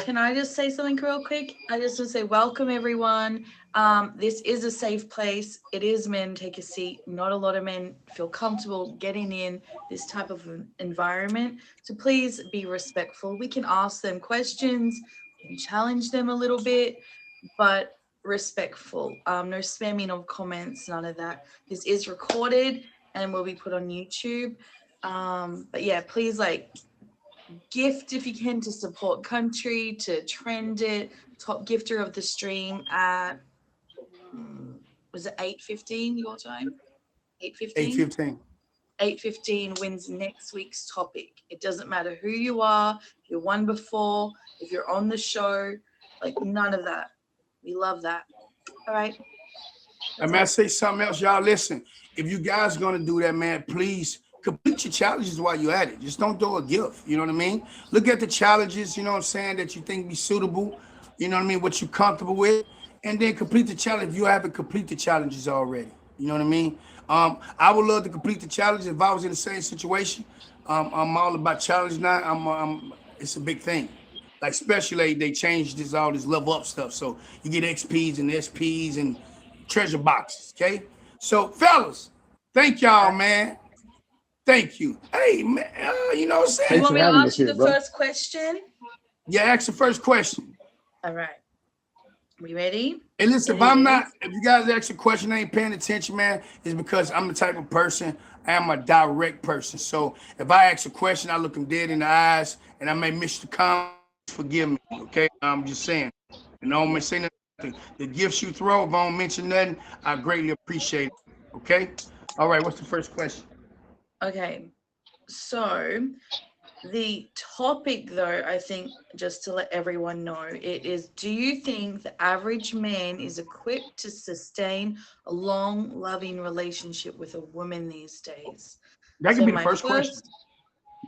Can I just say something real quick? I just want to say welcome everyone. This is a safe place. It is men take a seat. Not a lot of men feel comfortable getting in this type of environment. So please be respectful. We can ask them questions, we can challenge them a little bit, but respectful. No spamming of comments, none of that. This is recorded and will be put on YouTube. But yeah, please gift if you can to support country, to trend it. Top gifter of the stream at was it 8:15 your time? 8:15? 8:15. 8:15 wins next week's topic. It doesn't matter who you are, if you're one before, if you're on the show, none of that. We love that. All right. And man, I say something else, y'all. Listen, if you guys gonna do that, man, please complete your challenges while you're at it. Just don't do a gift. You know what I mean? Look at the challenges, you know what I'm saying, that you think be suitable, you know what I mean, what you're comfortable with, and then complete the challenge if you haven't complete the challenges already. You know what I mean? I would love to complete the challenge if I was in the same situation. I'm all about challenge now. It's a big thing. Like especially they changed all this level up stuff. So you get XPs and SPs and treasure boxes. Okay. So fellas, thank y'all, man. Thank you. Hey man, you know what I'm You saying? want me to ask you the first question? Yeah, ask the first question. All right. We ready? Hey, listen, if you guys ask a question, I ain't paying attention, man, it's because I'm the type of person, I am a direct person. So if I ask a question, I look them dead in the eyes, and I may miss the comment, forgive me, okay? I'm just saying. And I don't say nothing. The gifts you throw, if I don't mention nothing, I greatly appreciate it, okay? All right, what's the first question? Okay, so the topic, though, I think, just to let everyone know, it is: do you think the average man is equipped to sustain a long, loving relationship with a woman these days? That can be the first question.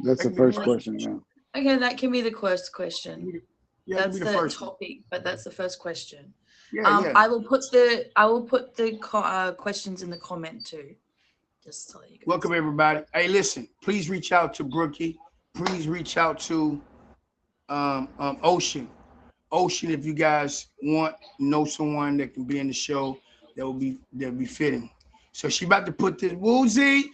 That's the first question, yeah. Okay, that can be the first question. Yeah, that's the topic, but that's the first question. Yeah. I will put the questions in the comment too. Just tell you guys. Welcome everybody. Hey, listen, please reach out to Brookie. Please reach out to Ocean. Ocean, if you guys know someone that can be in the show, that'll be fitting. So she about to put this Woozy.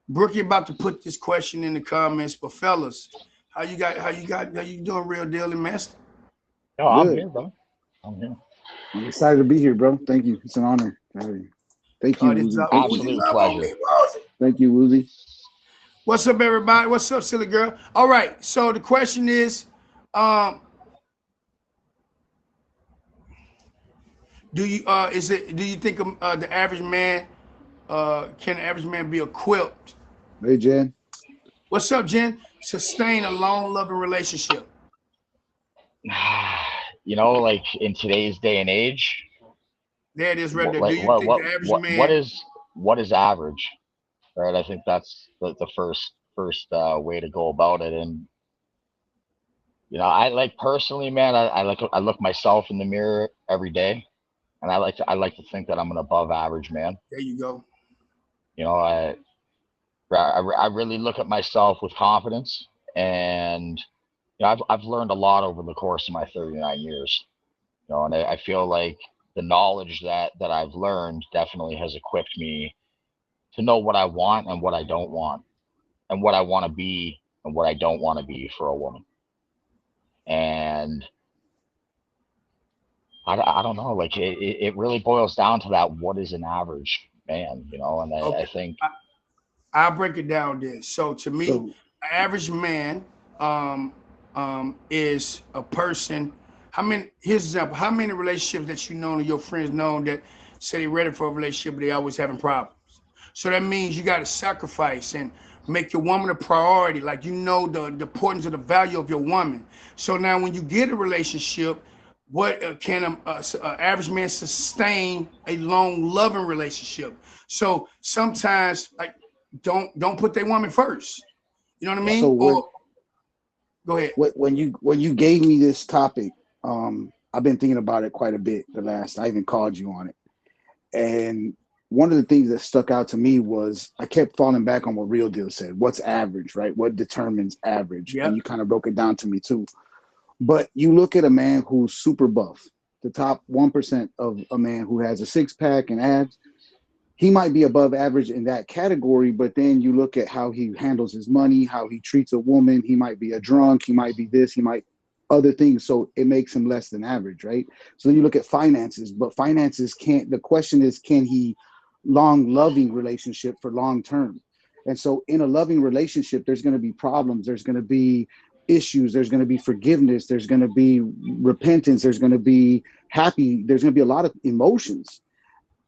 Brookie about to put this question in the comments. But fellas, how you doing, real deal and master? Oh, I'm here, bro. I'm here. I'm excited to be here, bro. Thank you. It's an honor. Thank you, Woozy. Absolute pleasure. Thank you, Woozy. What's up, everybody? What's up, silly girl? All right. So the question is, do you think the average man can the average man be equipped? Hey, Jen. What's up, Jen? Sustain a long, loving relationship. You know, like in today's day and age. There it is, right there. Do you think the average man? What is average? Right. I think that's the first way to go about it. And I personally, man, I look myself in the mirror every day, and I like to think that I'm an above average man. There you go. I really look at myself with confidence, and I've learned a lot over the course of my 39 years. And I feel like the knowledge that I've learned definitely has equipped me to know what I want and what I don't want, and what I want to be and what I don't want to be for a woman. And I don't know, like it really boils down to that: what is an average man? And I think I'll break it down then. So to me, an average man is a person. Here's an example. How many relationships that you know and your friends know that say they're ready for a relationship, but they always having problems? So that means you got to sacrifice and make your woman a priority. Like, the importance of the value of your woman. So now when you get a relationship, what can an average man sustain a long, loving relationship? So sometimes, like, don't put their woman first. You know what I mean? So go ahead. When you gave me this topic, I've been thinking about it quite a bit. I even called you on it, and one of the things that stuck out to me was I kept falling back on what Real Deal said. What's average, right? What determines average? And Yep. you kind of broke it down to me too. But you look at a man who's super buff, the top 1% of a man who has a six pack and abs, he might be above average in that category. But then you look at how he handles his money, how he treats a woman. He might be a drunk. He might be this. He might other things. So it makes him less than average, right? So then you look at finances, but finances can't. The question is, can he loving relationship for long term? And so in a loving relationship, there's going to be problems. There's going to be issues. There's going to be forgiveness. There's going to be repentance. There's going to be happy. There's going to be a lot of emotions.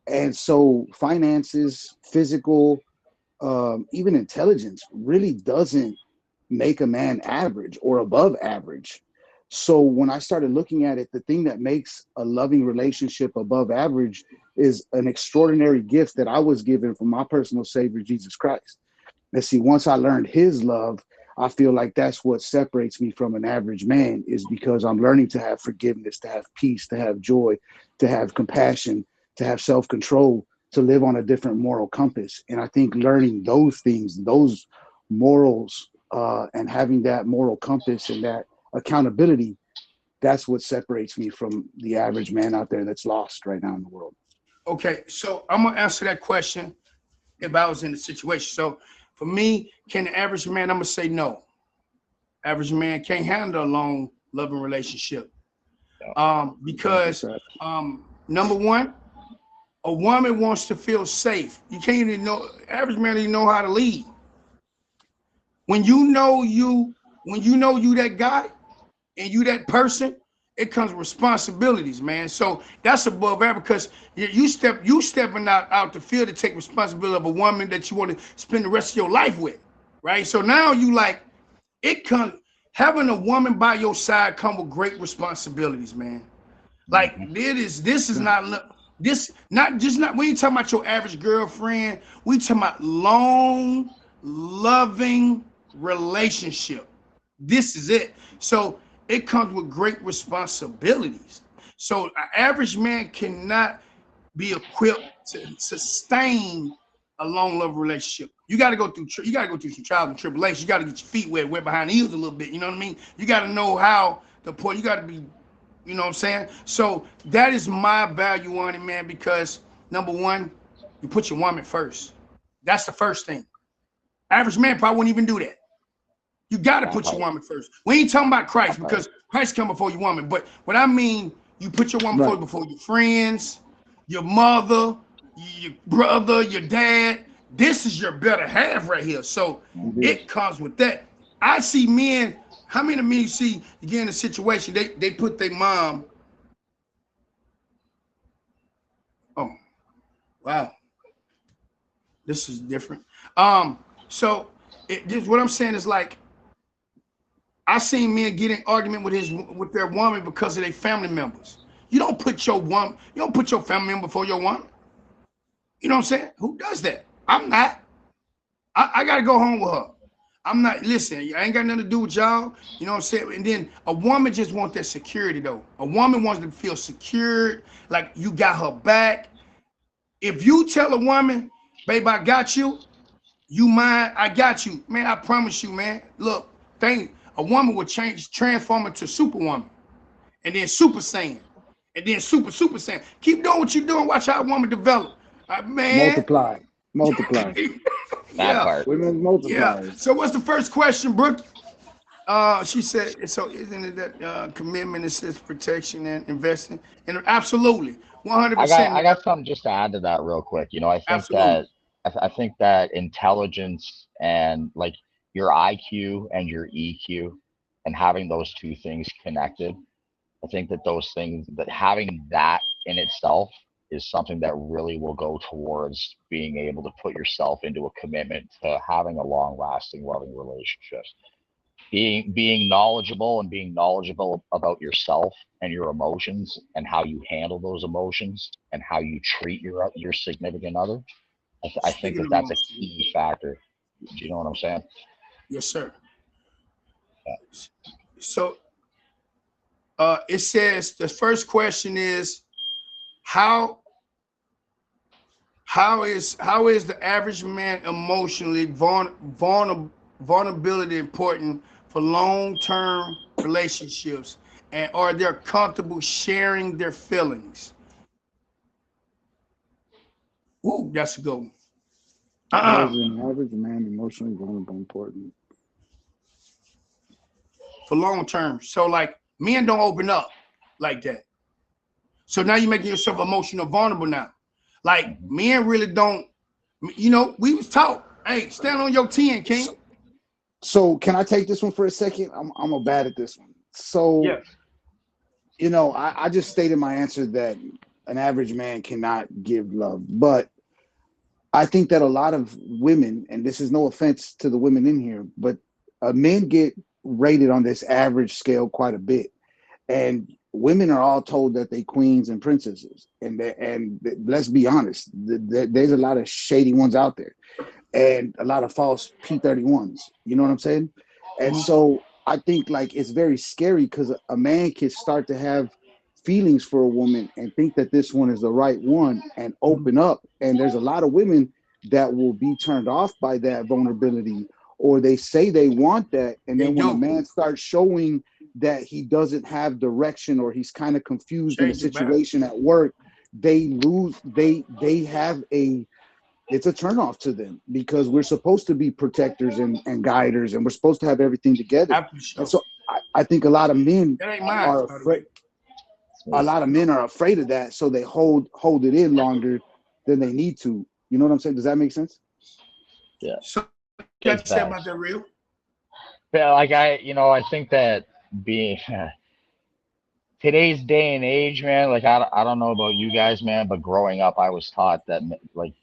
And so finances, physical, even intelligence really doesn't make a man average or above average. So when I started looking at it, the thing that makes a loving relationship above average is an extraordinary gift that I was given from my personal Savior, Jesus Christ. And see, once I learned his love, I feel like that's what separates me from an average man, is because I'm learning to have forgiveness, to have peace, to have joy, to have compassion, to have self-control, to live on a different moral compass. And I think learning those things, those morals, and having that moral compass and that accountability, that's what separates me from the average man out there that's lost right now in the world. Okay, so I'm gonna answer that question if I was in the situation. So for me, can the average man, I'm gonna say no. Average man can't handle a long, loving relationship. Because number one, a woman wants to feel safe. You can't even know, average man doesn't know how to lead. When you know you that guy and you that person, it comes with responsibilities, man. So that's above average, because you stepping out the field to take responsibility of a woman that you want to spend the rest of your life with, right? So now you like, it comes, having a woman by your side come with great responsibilities, man. Like this is not this, not we ain't talking about your average girlfriend. We talking about long, loving relationship. This is it. So it comes with great responsibilities. So an average man cannot be equipped to sustain a long love relationship. You got to go through some trials and tribulations. You got to get your feet wet behind the ears a little bit. You know what I mean? You got to know how to point. You got to be, you know what I'm saying? So that is my value on it, man, because number one, you put your woman first. That's the first thing. Average man probably wouldn't even do that. You got to put your woman first. We ain't talking about Christ, because Christ come before your woman. But what I mean, you put your woman first before your friends, your mother, your brother, your dad. This is your better half right here. So it comes with that. I see men, how many men you see, you get in a situation, they put their mom. Oh, wow. This is different. So just what I'm saying is, like, I seen men get in argument with their woman because of their family members. You don't put your family member before your woman. You know what I'm saying? Who does that? I'm not. I gotta go home with her. I'm not, listen, I ain't got nothing to do with y'all. You know what I'm saying? And then a woman just wants that security, though. A woman wants to feel secured, like you got her back. If you tell a woman, babe, I got you, you mine, I got you, man, I promise you, man. Look, a woman would transform into Superwoman, and then Super Saiyan, and then Super Saiyan. Keep doing what you're doing. Watch how a woman develop. Man. Multiply. That part. Women multiply. Yeah. So what's the first question, Brooke? She said, so isn't it that commitment assists protection and investing? And absolutely, 100%. I got something just to add to that real quick. You know, I think Absolutely. I think that intelligence and like your IQ and your EQ and having those two things connected, I think that those things, that having that in itself is something that really will go towards being able to put yourself into a commitment to having a long lasting loving relationship. Being knowledgeable and being knowledgeable about yourself and your emotions and how you handle those emotions and how you treat your significant other. I think that that's a key factor. Do you know what I'm saying? Yes, sir. So it says the first question is, how How is the average man emotionally vulnerability important for long-term relationships, and are they comfortable sharing their feelings? Ooh, that's a good one. Why is an average man emotionally vulnerable important? For long term. So like men don't open up like that. So now you're making yourself emotional vulnerable now. Like men really don't, we was taught, hey, stand on your 10, King. So can I take this one for a second? I'm a bad at this one. So Yeah. I just stated my answer that an average man cannot give love, but I think that a lot of women, and this is no offense to the women in here, but men get rated on this average scale quite a bit, and women are all told that they queens and princesses, and let's be honest, there's a lot of shady ones out there, and a lot of false P31s. You know what I'm saying? And so I think like it's very scary because a man can start to have feelings for a woman and think that this one is the right one and open up. And there's a lot of women that will be turned off by that vulnerability, or they say they want that. And then when a man starts showing that he doesn't have direction, or he's kind of confused in a situation at work, they lose, they have it's a turnoff to them, because we're supposed to be protectors and guiders, and we're supposed to have everything together. And so I think a lot of men are afraid. A lot of men are afraid of that, so they hold it in longer than they need to. You know what I'm saying? Does that make sense? Yeah. So you got to say about that, real? Yeah, like I think that being today's day and age, man, like I don't know about you guys, man, but growing up, I was taught that, like,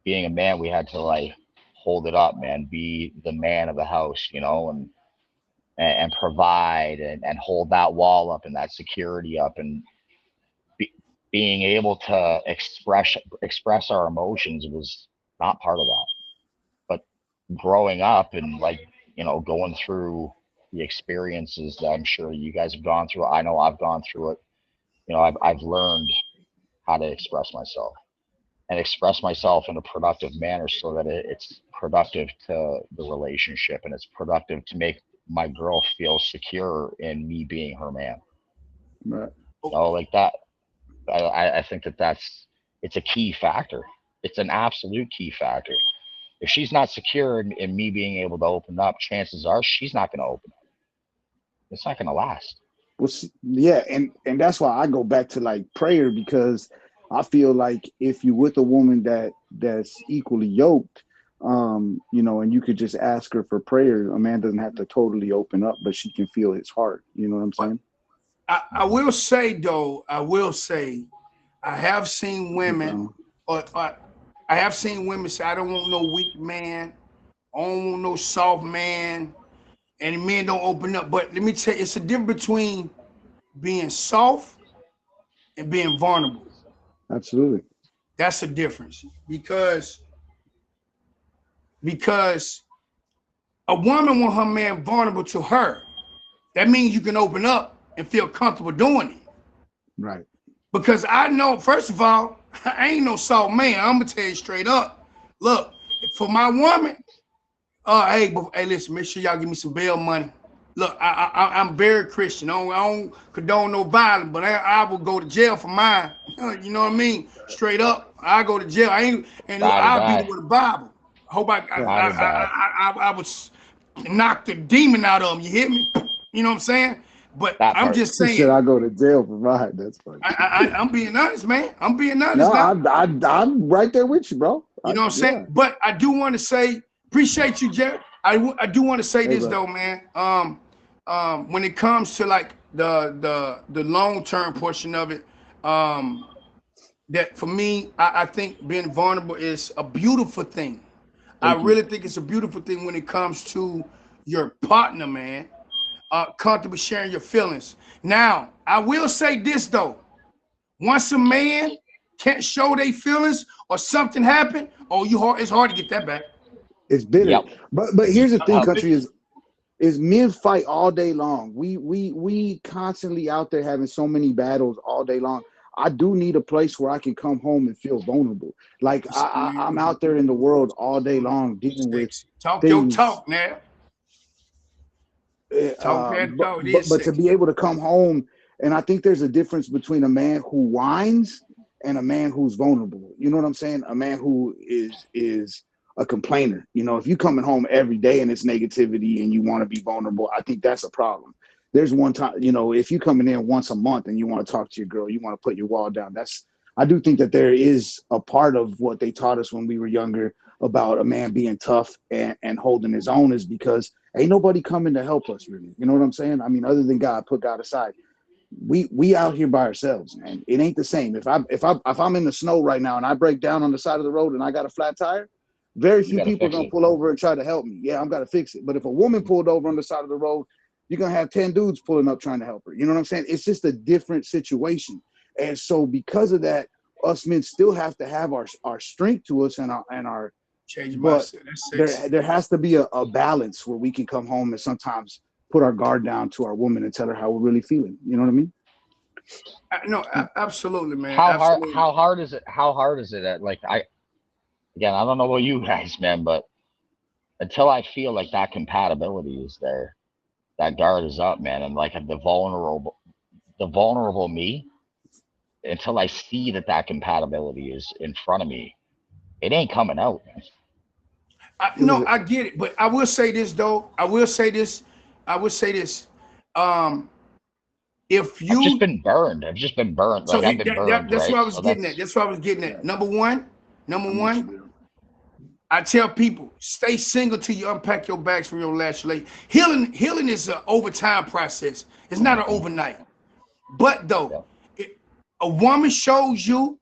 being a man, we had to like hold it up, man, be the man of the house, and provide and hold that wall up and that security up, and being able to express our emotions was not part of that. But growing up and like, going through the experiences that I'm sure you guys have gone through, I know I've gone through it, I've learned how to express myself and express myself in a productive manner, so that it's productive to the relationship, and it's productive to make my girl feel secure in me being her man. Right. Like that. I think it's a key factor. It's an absolute key factor. If she's not secure in me being able to open up, chances are she's not going to open up. It's not going to last. Well, yeah, and that's why I go back to like prayer, because I feel like if you're with a woman that's equally yoked, and you could just ask her for prayer, a man doesn't have to totally open up, but she can feel his heart. You know what I'm saying? I will say though, I have seen women, I have seen women say, I don't want no weak man, I don't want no soft man, and men don't open up. But let me tell you, it's a difference between being soft and being vulnerable. Absolutely. That's a difference, because a woman want her man vulnerable to her. That means you can open up and feel comfortable doing it. Right. Because I know, first of all, I ain't no soft man. I'm gonna tell you straight up. Look, for my woman, hey, listen, make sure y'all give me some bail money. Look, I'm very Christian. I don't condone no violence, but I will go to jail for mine. You know what I mean? Straight up, I go to jail. I'll beat it with a Bible. I hope I would knock the demon out of him. You hear me? You know what I'm saying? But I'm just saying. Should I go to jail for mine? That's funny. I'm being honest, man. I'm being honest. No, I'm right there with you, bro. You know what I'm saying? Yeah. But I do want to say, appreciate you, Jared. I do want to say this though, man. When it comes to like the long-term portion of it, that for me, I think being vulnerable is a beautiful thing. I really think it's a beautiful thing when it comes to your partner, man. Comfortable sharing your feelings. Now, I will say this though. Once a man can't show their feelings or something happened, it's hard to get that back. It's bitter. Yep. But here's the thing, country, is men fight all day long. We constantly out there having so many battles all day long. I do need a place where I can come home and feel vulnerable. Like I'm out there in the world all day long dealing with Talk your things. talk now. Talk that talk. It is But to sexy. be able to come home, and I think there's a difference between a man who whines and a man who's vulnerable. You know what I'm saying? A man who is a complainer. You know, if you coming home every day and it's negativity and you want to be vulnerable, I think that's a problem. There's one time, you know, if you coming in once a month and you want to talk to your girl, you want to put your wall down. I do think that there is a part of what they taught us when we were younger about a man being tough and holding his own is because ain't nobody coming to help us really. You know what I'm saying? I mean, other than God, put God aside. We out here by ourselves, man. It ain't the same. If I'm in the snow right now and I break down on the side of the road and I got a flat tire, very few people are gonna pull over and try to help me. Yeah, I'm gotta fix it. But if a woman pulled over on the side of the road, you're gonna have 10 dudes pulling up trying to help her. You know what I'm saying? It's just a different situation. And so because of that, us men still have to have our strength to us and our change but mindset. there has to be a balance where we can come home and sometimes put our guard down to our woman and tell her how we're really feeling. You know what I mean? No, absolutely, man. How Absolutely. hard is it? How hard is it at like I don't know about you guys, man, but until I feel like that compatibility is there, that guard is up, man, and like the vulnerable me, until I see that compatibility is in front of me, it ain't coming out. No, I get it, but I will say this though. I will say this. If I've you just been burned. so Like I've been burned, that's right? what I was So getting at. That's what I was getting at. Number one, with you. I tell people, stay single till you unpack your bags from your last relation. Healing is an overtime process. It's not an overnight. But though, a woman shows you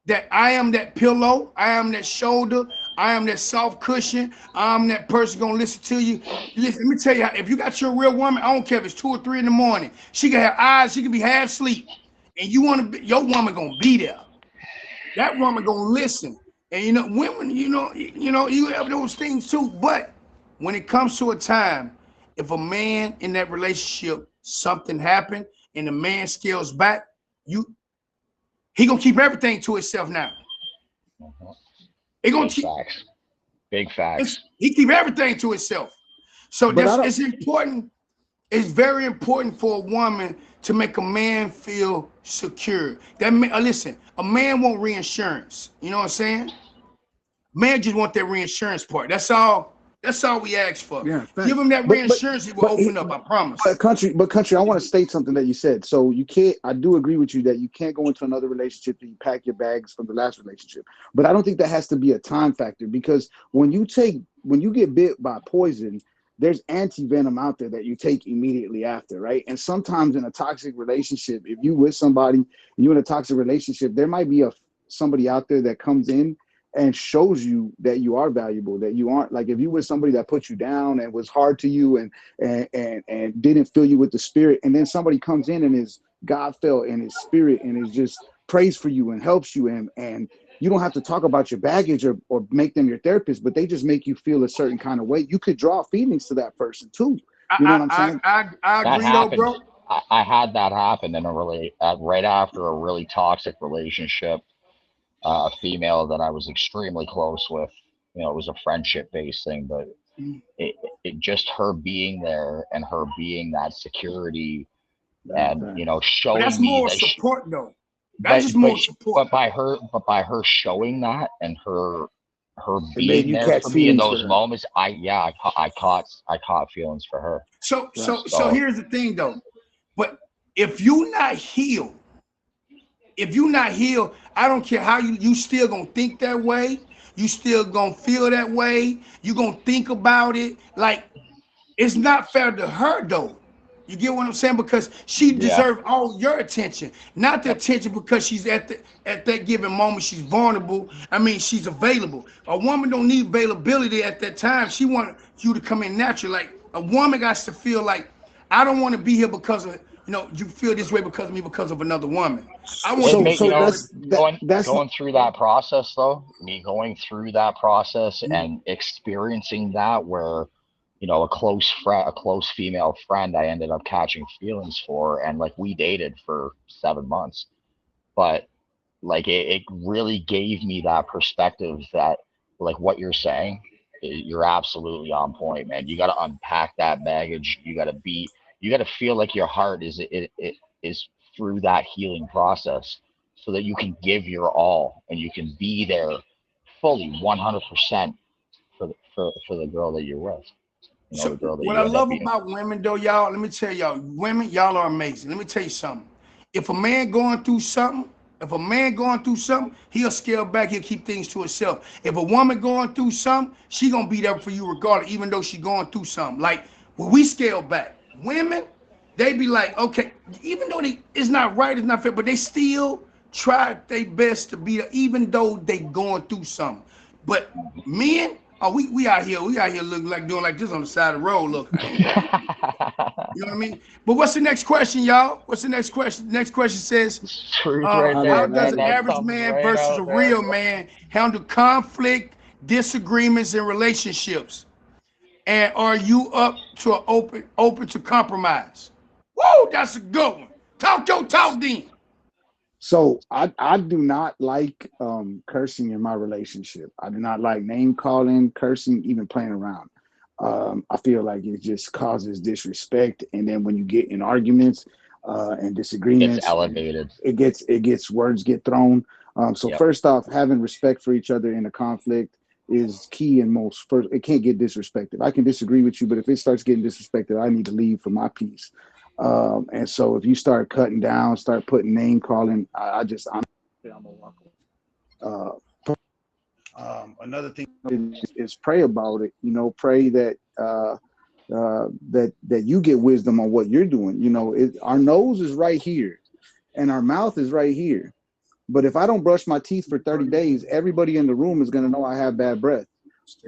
that I am that pillow, I am that shoulder, I am that soft cushion, I'm that person gonna listen to you. Listen, let me tell you, if you got your real woman, I don't care if it's 2 or 3 in the morning, she can have eyes, she can be half asleep, and you want to be, your woman gonna be there. That woman gonna listen. And you know, women, you have those things too. But when it comes to a time, if a man in that relationship, something happened and the man scales back, he gonna keep everything to himself now. He gonna keep Big facts. He keep everything to himself. So it's important. It's very important for a woman to make a man feel secure. Listen, a man want reinsurance. You know what I'm saying? Man just want that reinsurance part. That's all we ask for. Yeah, give him that reinsurance, he will open up. I promise. But country, I want to state something that you said. So you can't. I do agree with you that you can't go into another relationship and you pack your bags from the last relationship. But I don't think that has to be a time factor because when you get bit by poison, there's anti-venom out there that you take immediately after, right? And sometimes in a toxic relationship, if you with somebody and you're in a toxic relationship, there might be somebody out there that comes in and shows you that you are valuable, that you aren't like if you were somebody that put you down and was hard to you and didn't fill you with the spirit, and then somebody comes in and is God felt in his spirit and is just prays for you and helps you and you don't have to talk about your baggage or make them your therapist, but they just make you feel a certain kind of way. You could draw feelings to that person too. You know what I'm saying? I agree though, bro. I had that happen in a really right after a really toxic relationship. A female that I was extremely close with. You know, it was a friendship-based thing, but it just her being there and her being that security and showing that's me more that support though. That's just more support. But by her showing that and her being there for me in those moments, I caught feelings for her. So here's the thing though. But if you're not healed, I don't care how you still gonna think that way. You still gonna feel that way. You gonna think about it. Like it's not fair to her though. You get what I'm saying? Because she deserves all your attention, not the attention because she's at that given moment. She's vulnerable. I mean, she's available. A woman don't need availability at that time. She wants you to come in natural. Like a woman got to feel like I don't want to be here because of you feel this way because of me because of another woman. I want going through that process though. Me going through that process and experiencing that where. A close female friend I ended up catching feelings for, and like we dated for 7 months. but like it really gave me that perspective that like what you're saying, you're absolutely on point, man. You got to unpack that baggage. You got to feel like your heart it is through that healing process so that you can give your all and you can be there fully 100% for the girl that you're with, So the girl that what you I end up love being. about women though, y'all, let me tell y'all, women, y'all are amazing. Let me tell you something. If a man going through something, he'll scale back, he'll keep things to himself. If a woman going through something, she gonna be there for you regardless, even though she going through something. Like when we scale back, women, they be like, okay, even though it's not right, it's not fair, but they still try their best to be there, even though they going through something. But men, oh, we out here looking like doing like this on the side of the road. Look, you know what I mean? But what's the next question, y'all? What's the next question? The next question says, Truth right How how there, does does man. an that That average comes man right versus a out there. real man handle conflict, disagreements, and relationships? And are you up to open to compromise? Whoa, that's a good one. Talk your talk then. So I do not like cursing in my relationship. I do not like name calling, cursing, even playing around. I feel like it just causes disrespect, and then when you get in arguments and It's disagreements, elevated. it gets words get thrown. So Yep. first off, having respect for each other in a conflict is key and most. First, it can't get disrespected. I can disagree with you, but if it starts getting disrespected, I need to leave for my peace. And so if you start cutting down, start putting name calling, I'm gonna walk away. Another thing is pray about it. Pray that that you get wisdom on what you're doing. Our nose is right here, and our mouth is right here. But if I don't brush my teeth for 30 days, everybody in the room is gonna know I have bad breath.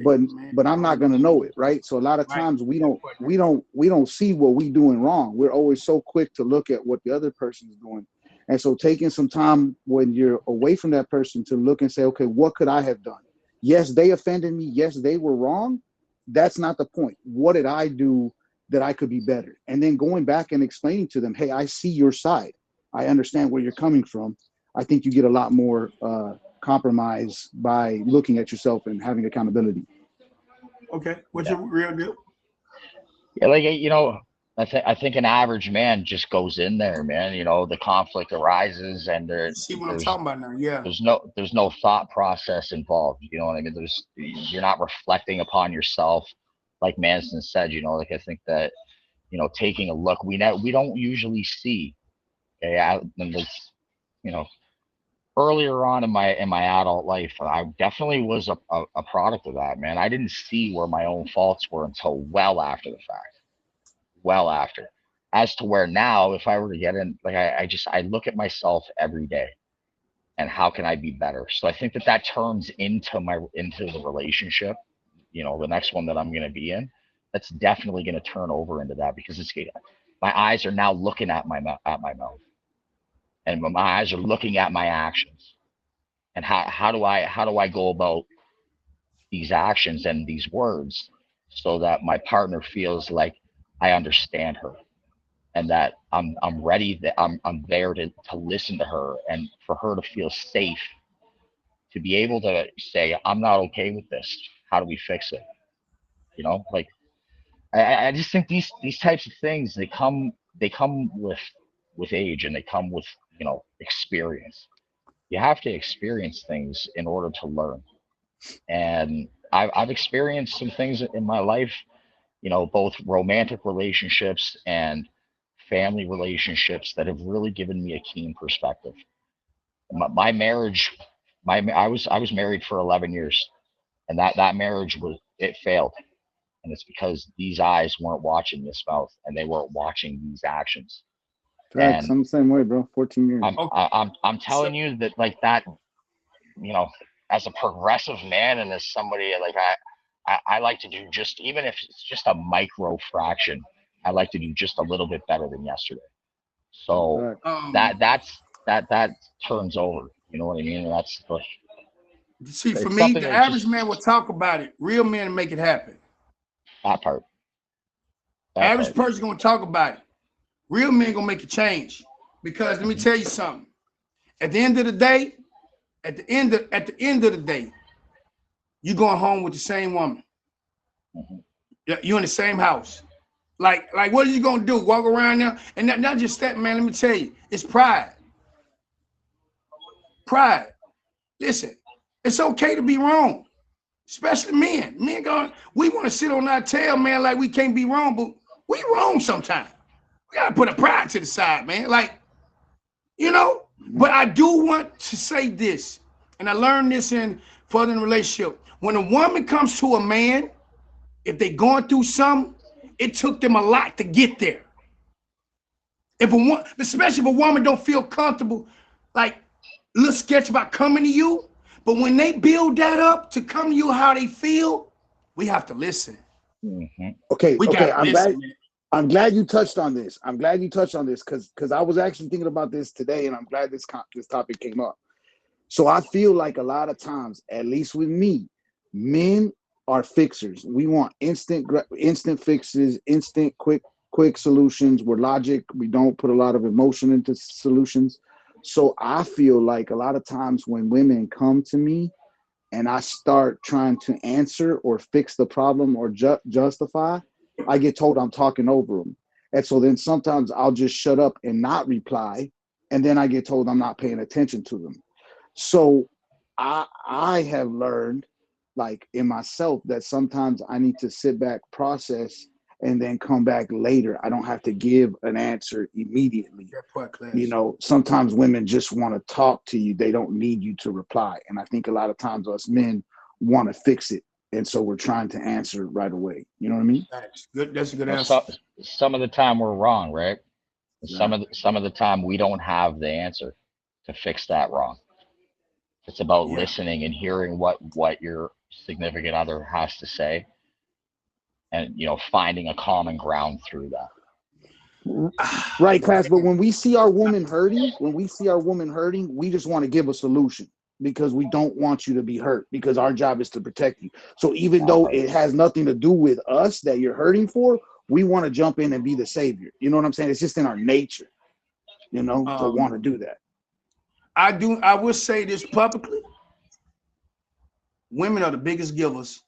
But I'm not gonna know it, right? So a lot of times we don't see what we doing wrong. We're always so quick to look at what the other person is doing. And so taking some time when you're away from that person to look and say, okay, what could I have done? Yes, they offended me. Yes, they were wrong. That's not the point. What did I do that I could be better? And then going back and explaining to them, hey, I see your side. I understand where you're coming from. I think you get a lot more compromise by looking at yourself and having accountability. Okay, what's Yeah. your real deal? Yeah, like I think an average man just goes in there, man. The conflict arises, and You see what I'm there's talking about now? Yeah. there's no thought process involved. You know what I mean? You're not reflecting upon yourself, like Manson said. Like I think that taking a look, we don't usually see. Okay, and you know earlier on in my adult life, I definitely was a product of that, man. I didn't see where my own faults were until well after the fact, well after. As to where now, if I were to get in, like I look at myself every day and how can I be better. So I think that turns into the relationship. The next one that I'm going to be in, that's definitely going to turn over into that because my eyes are now looking at my mouth, and my eyes are looking at my actions, and how do I go about these actions and these words so that my partner feels like I understand her and that I'm ready, that I'm there to listen to her, and for her to feel safe to be able to say, I'm not okay with this. How do we fix it? Like I just think these types of things, they come with age, and they come with experience. You have to experience things in order to learn. And I've experienced some things in my life, both romantic relationships and family relationships that have really given me a keen perspective. My marriage, I was married for 11 years, and that marriage it failed, and it's because these eyes weren't watching this mouth, and they weren't watching these actions. Facts. And I'm the same way, bro. 14 years. I'm Okay. I'm So telling you that, like that, you know, as a progressive man and as somebody like I like to do, just even if it's just a micro fraction, I like to do just a little bit better than yesterday. So Facts. that turns over. You know what I mean? That's like see, for it's me, something the that average just man will talk about it. Real men make it happen. that part, that Average part. person gonna talk about it. Real men gonna make a change. Because let me Hmm. tell you something. At the end of the day, at the end of the day, you're going home with the same woman. You're in the same house. Like what are you gonna do? Walk around now? And not just that, man. Let me tell you, it's pride. Pride. Listen, it's okay to be wrong, especially men. Men we want to sit on our tail, man, like we can't be wrong, but we wrong sometimes. We gotta put a pride to the side, man. Like, you know. But I do want to say this, and I learned this in furthering relationship. When a woman comes to a man, if they going through something, it took them a lot to get there. Especially if a woman don't feel comfortable, like a little sketch about coming to you, but when they build that up to come to you how they feel, we have to listen. Okay, listen. I'm glad you touched on this. I'm glad you touched on this because I was actually thinking about this today, and I'm glad this topic came up. So I feel like a lot of times, at least with me, men are fixers. We want instant fixes, instant quick solutions. We're logic. We don't put a lot of emotion into solutions. So I feel like a lot of times when women come to me and I start trying to answer or fix the problem or justify, I get told I'm talking over them. And so then sometimes I'll just shut up and not reply. And then I get told I'm not paying attention to them. So I have learned, like in myself, that sometimes I need to sit back, process, and then come back later. I don't have to give an answer immediately. You know, sometimes women just want to talk to you. They don't need you to reply. And I think a lot of times us men want to fix it. And so we're trying to answer right away. You know what I mean? That's good. That's a good answer. Some of the time we're wrong, right? Yeah. Some of the time we don't have the answer to fix that wrong. It's about listening and hearing what your significant other has to say, and finding a common ground through that. Right, class. But when we see our woman hurting, we just want to give a solution because we don't want you to be hurt because our job is to protect you. So even though it has nothing to do with us that you're hurting for, we want to jump in and be the savior. You know what I'm saying? It's just in our nature, to want to do that. I will say this publicly. Women are the biggest givers.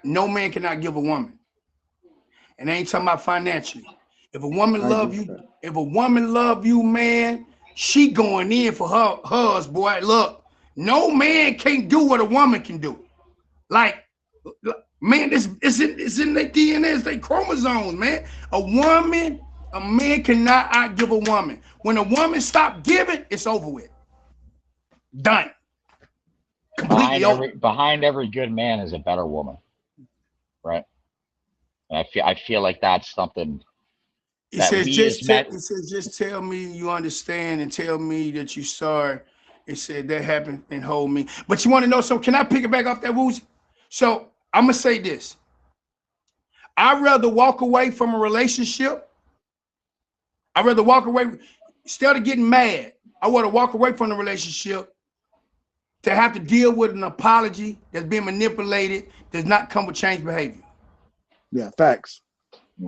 No man cannot give a woman. And I ain't talking about financially. If a woman love you, man, she going in for hers, boy. Look, no man can't do what a woman can do. Like, man, it's in their DNA, it's their chromosomes, man. A man cannot outgive a woman. When a woman stop giving, it's over with. Done. Behind every good man is a better woman, right? And I feel like that's something. It says just tell me you understand and tell me that you sorry. It said that happened and hold me. But you want to know, so can I pick it back off that Woozy? So I'm gonna say this. I'd rather walk away from a relationship. I'd rather walk away instead of getting mad. I want to walk away from the relationship to have to deal with an apology that's being manipulated, does not come with change behavior. Yeah, facts.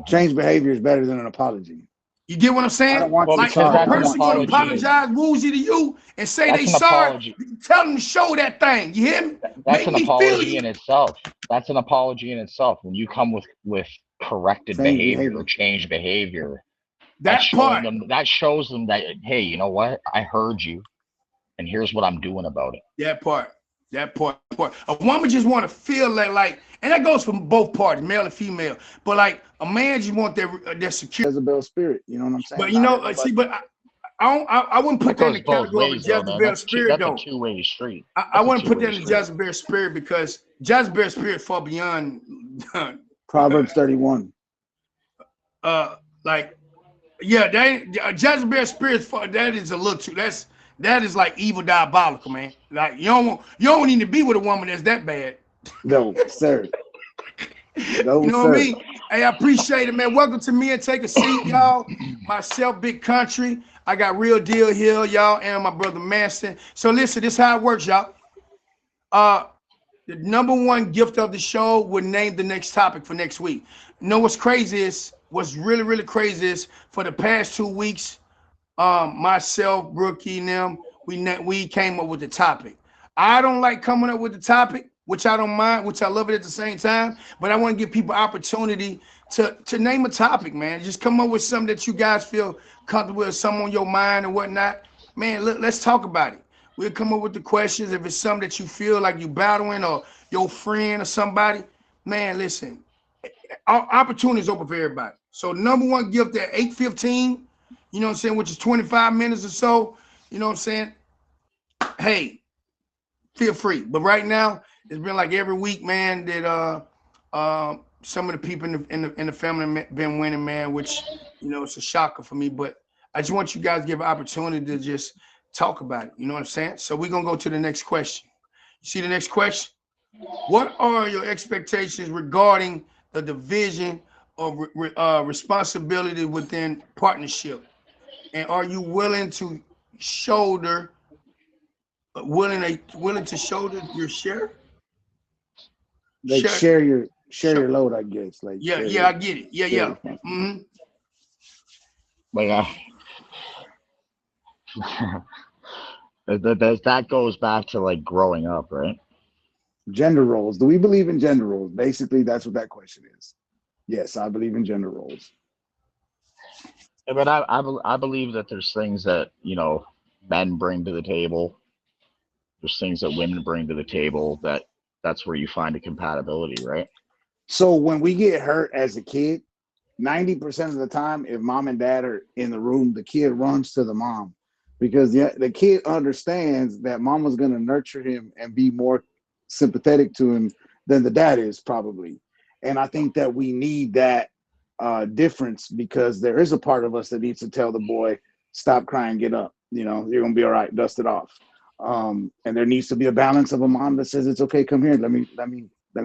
Change behavior is better than an apology. You get what I'm saying? I don't want like if a person gonna apologize Woozy to you and say they sorry, tell them to show that thing. You hear me? That's an apology in itself. That's an apology in itself. When you come with corrected behavior or changed behavior, that shows them that, hey, you know what? I heard you, and here's what I'm doing about it. That part. A woman just want to feel like, and that goes from both parties, male and female. But like a man just want their security. Jezebel spirit, you know what I'm saying? But I wouldn't put that in the category of Jezebel spirit though. That's a two-way street. I wouldn't put that in the Jezebel spirit because Jezebel spirit far beyond Proverbs 31. Jezebel spirit that is a little too. That is like evil, diabolical, man. Like you don't need to be with a woman that's that bad. No, sir. No, you know what I mean? Hey, I appreciate it, man. Welcome to Me and Take a Seat, y'all. Myself, Big Country. I got Real Deal here, y'all, and my brother Manson. So listen, this is how it works, y'all. The number one gift of the show would name the next topic for next week. You know what's crazy is, what's really, really crazy is for the past 2 weeks, myself, Brookie, and them, we came up with the topic. I don't like coming up with the topic, which I don't mind, which I love it at the same time. But I want to give people opportunity to name a topic, man. Just come up with something that you guys feel comfortable with, something on your mind and whatnot. Man, let's talk about it. We'll come up with the questions. If it's something that you feel like you battling or your friend or somebody, man, listen. Opportunity is open for everybody. So number one gift at 8:15, you know what I'm saying, which is 25 minutes or so, you know what I'm saying? Hey, feel free. But right now, it's been like every week, man, that some of the people in the family been winning, man, which, you know, it's a shocker for me. But I just want you guys to give an opportunity to just talk about it. You know what I'm saying? So we're going to go to the next question. You see the next question? What are your expectations regarding the division of responsibility within partnership? And are you willing to shoulder, willing to shoulder your share? Like share your load, I guess. Like yeah, I get it. Yeah. Mm-hmm. Like that goes back to like growing up, right? Gender roles. Do we believe in gender roles? Basically, that's what that question is. Yes, I believe in gender roles. But I believe that there's things that, you know, men bring to the table. There's things that women bring to the table that's where you find a compatibility, right? So when we get hurt as a kid, 90% of the time, if mom and dad are in the room, the kid runs to the mom because the kid understands that mama's going to nurture him and be more sympathetic to him than the dad is probably. And I think that we need that difference because there is a part of us that needs to tell the boy, stop crying, get up. You know, you're going to be all right, dust it off. And there needs to be a balance of a mom that says, it's okay, come here, let me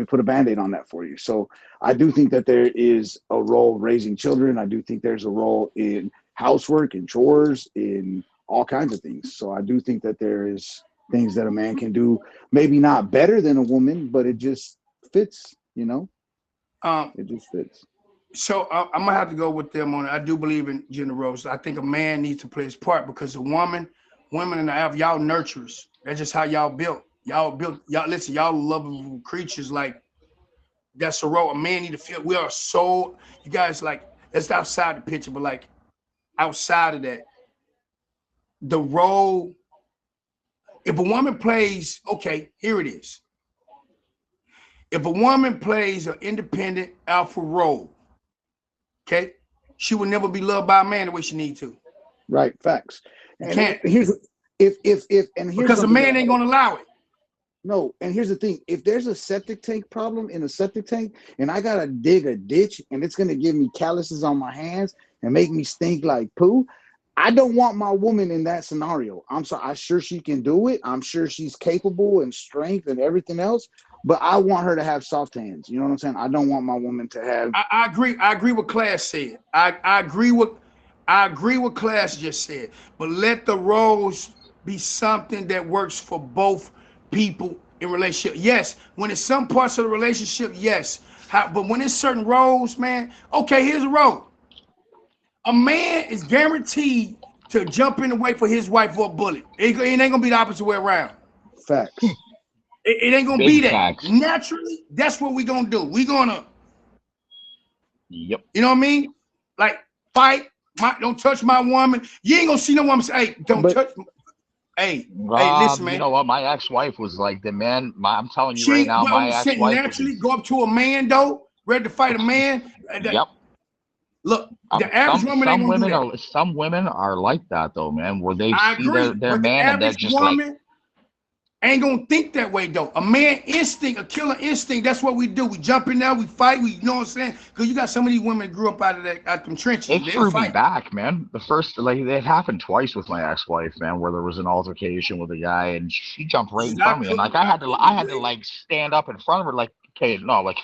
put a Band-Aid on that for you. So I do think that there is a role raising children. I do think there's a role in housework and chores, in all kinds of things. So I do think that there is things that a man can do, maybe not better than a woman, but it just fits, you know? It just fits. So I'm gonna have to go with them on it. I do believe in gender roles. I think a man needs to play his part because women in the app, y'all nurturers. That's just how y'all built. Y'all listen, y'all lovable creatures. Like that's a role a man need to feel. We are so, you guys, like, that's outside the picture, but like outside of that, the role, if a woman plays, okay, here it is. If a woman plays an independent alpha role, okay, she will never be loved by a man the way she need to. Right, facts. You and can't. Here's Because a man ain't gonna allow it. No, and here's the thing: if there's a septic tank problem in a septic tank, and I gotta dig a ditch, and it's gonna give me calluses on my hands and make me stink like poo, I don't want my woman in that scenario. I'm sorry, I'm sure she can do it. I'm sure she's capable and strength and everything else, but I want her to have soft hands. You know what I'm saying? I don't want my woman to have. I agree with Class said. I agree with Class just said. But let the roles be something that works for both people in relationship. Yes, when it's some parts of the relationship, yes. But when it's certain roles, man, okay, here's a role. A man is guaranteed to jump in the way for his wife for a bullet. It ain't gonna be the opposite way around. Facts. It ain't gonna Big be that. facts. Naturally, that's what we gonna do. We gonna, Yep. you know what I mean? Like fight. Don't touch my woman. You ain't gonna see no woman say, "Hey, don't touch me." Hey, listen, man. You know what? My ex-wife was like the man. I'm telling you right now, my ex-wife naturally go up to a man though, ready to fight a man. Yep. Look, the average woman ain't gonna do that. Some women are like that though, man. Where they I see agree, their but man and they're just woman like, ain't gonna think that way though. A man instinct, a killer instinct. That's what we do. We jump in there, we fight. You know what I'm saying? Because you got some of these women grew up out them trenches. it threw me back, man. The first, like, it happened twice with my ex-wife, man, where there was an altercation with a guy and she jumped right in front of me, and like I had to like stand up in front of her, like, okay, no, like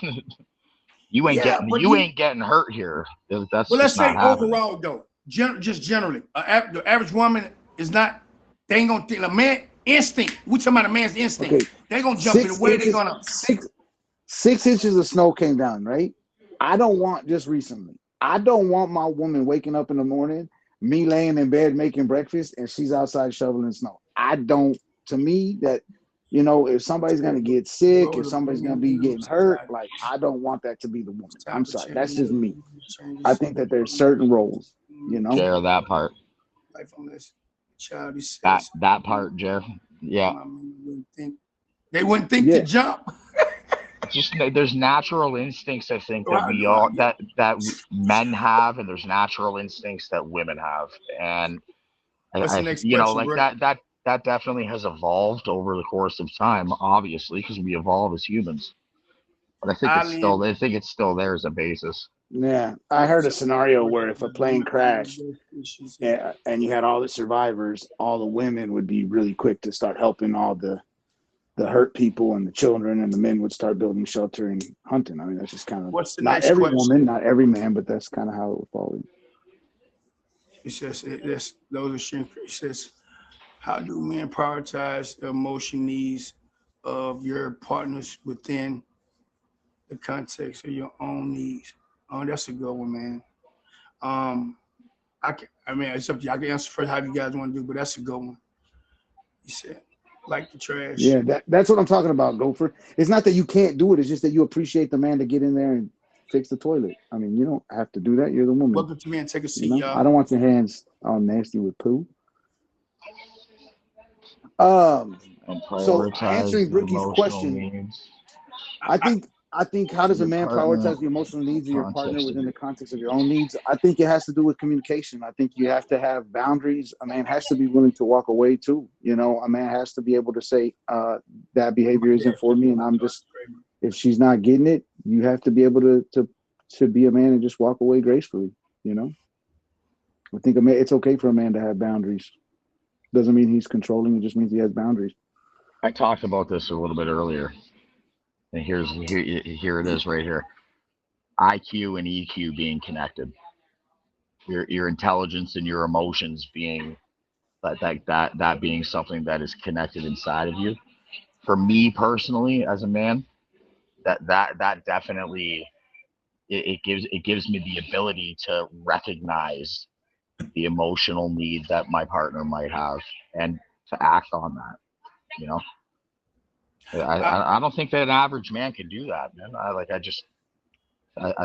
you ain't getting hurt here. That's well, let's say happening. overall though, just generally, the average woman is not. They ain't gonna think. A man instinct. We talking about a man's instinct. Okay. They gonna jump in the way. They gonna 6 inches of snow came down, right? I don't want just recently. I don't want my woman waking up in the morning me laying in bed making breakfast and she's outside shoveling snow. I don't. To me, that if somebody's gonna get sick, if somebody's gonna be getting hurt, like I don't want that to be the woman. I'm sorry, that's just me. I think that there's certain roles, Share that part. That part, Jeff. Yeah. They wouldn't think Yeah. to jump. Just there's natural instincts I think that we all that men have, and there's natural instincts that women have, and What's the next you know, question, like bro? that definitely has evolved over the course of time, obviously, because we evolve as humans. But I think it's still there as a basis. Yeah, I heard a scenario where if a plane crashed and you had all the survivors, all the women would be really quick to start helping all the hurt people and the children, and the men would start building shelter and hunting. I mean, that's just kind of not every woman, not every man, but that's kind of how it would fall in. It says those are strengths. It says, how do men prioritize the emotional needs of your partners within the context of your own needs? Oh, that's a good one, man. It's up to you. I can answer first how you guys want to do, but that's a good one. You said, like the trash. Yeah, that's what I'm talking about, Gopher. It's not that you can't do it. It's just that you appreciate the man to get in there and fix the toilet. I mean, you don't have to do that. You're the woman. Welcome to me and take a seat, y'all. I don't want your hands all nasty with poo. So answering Brookie's question, needs. I think how does a man prioritize the emotional needs of your partner within the context of your own needs? I think it has to do with communication. I think you have to have boundaries. A man has to be willing to walk away too. A man has to be able to say that behavior isn't for me, and if she's not getting it, you have to be able to be a man and just walk away gracefully. I think it's okay for a man to have boundaries. Doesn't mean he's controlling. It just means he has boundaries. I talked about this a little bit earlier. And here it is right here. IQ and EQ being connected. Your intelligence and your emotions being that being something that is connected inside of you. For me personally, as a man, that definitely it gives me the ability to recognize the emotional needs that my partner might have and to act on that. I don't think that an average man can do that, man. I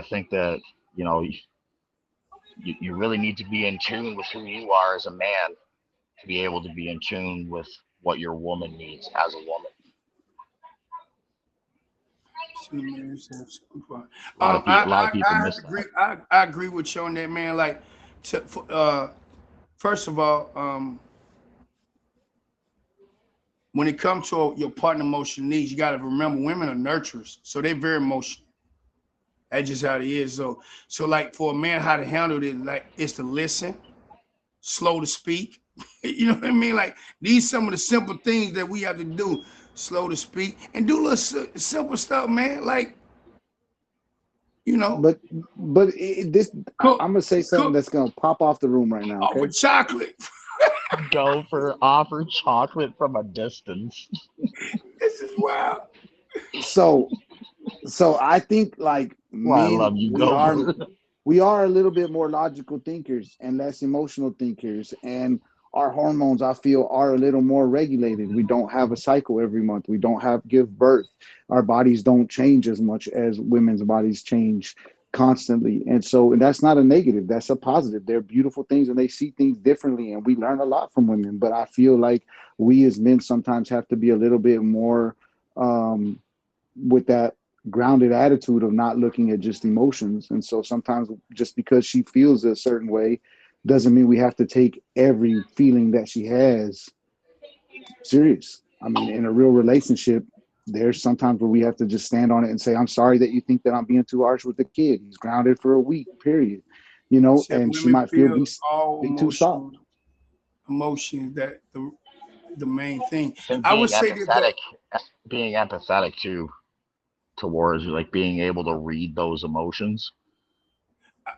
think that, you really need to be in tune with who you are as a man to be able to be in tune with what your woman needs as a woman. A lot of people miss that. I agree with you on that, man. Like, first of all, when it comes to your partner emotional needs, you got to remember women are nurturers, so they're very emotional. That's just how it is. So like for a man, how to handle it, like, is to listen, slow to speak. You know what I mean? Like, these some of the simple things that we have to do: slow to speak and do little simple stuff, man. Like, But I'm gonna say something that's gonna pop off the room right now. Okay? Offer chocolate. Go for offer chocolate from a distance. This is wild. So I think like men, I love you. We are a little bit more logical thinkers and less emotional thinkers, and our hormones, I feel, are a little more regulated. We don't have a cycle every month. We don't give birth. Our bodies don't change as much as women's bodies change constantly. And that's not a negative. That's a positive. They're beautiful things and they see things differently. And we learn a lot from women. But I feel like we as men sometimes have to be a little bit more with that grounded attitude of not looking at just emotions. And so sometimes just because she feels a certain way doesn't mean we have to take every feeling that she has serious. I mean, in a real relationship, there's sometimes where we have to just stand on it and say, I'm sorry that you think that I'm being too harsh with the kid. He's grounded for a week, period. And she might feel be too soft. Emotions, that the main thing. I would say that being empathetic too, towards like being able to read those emotions.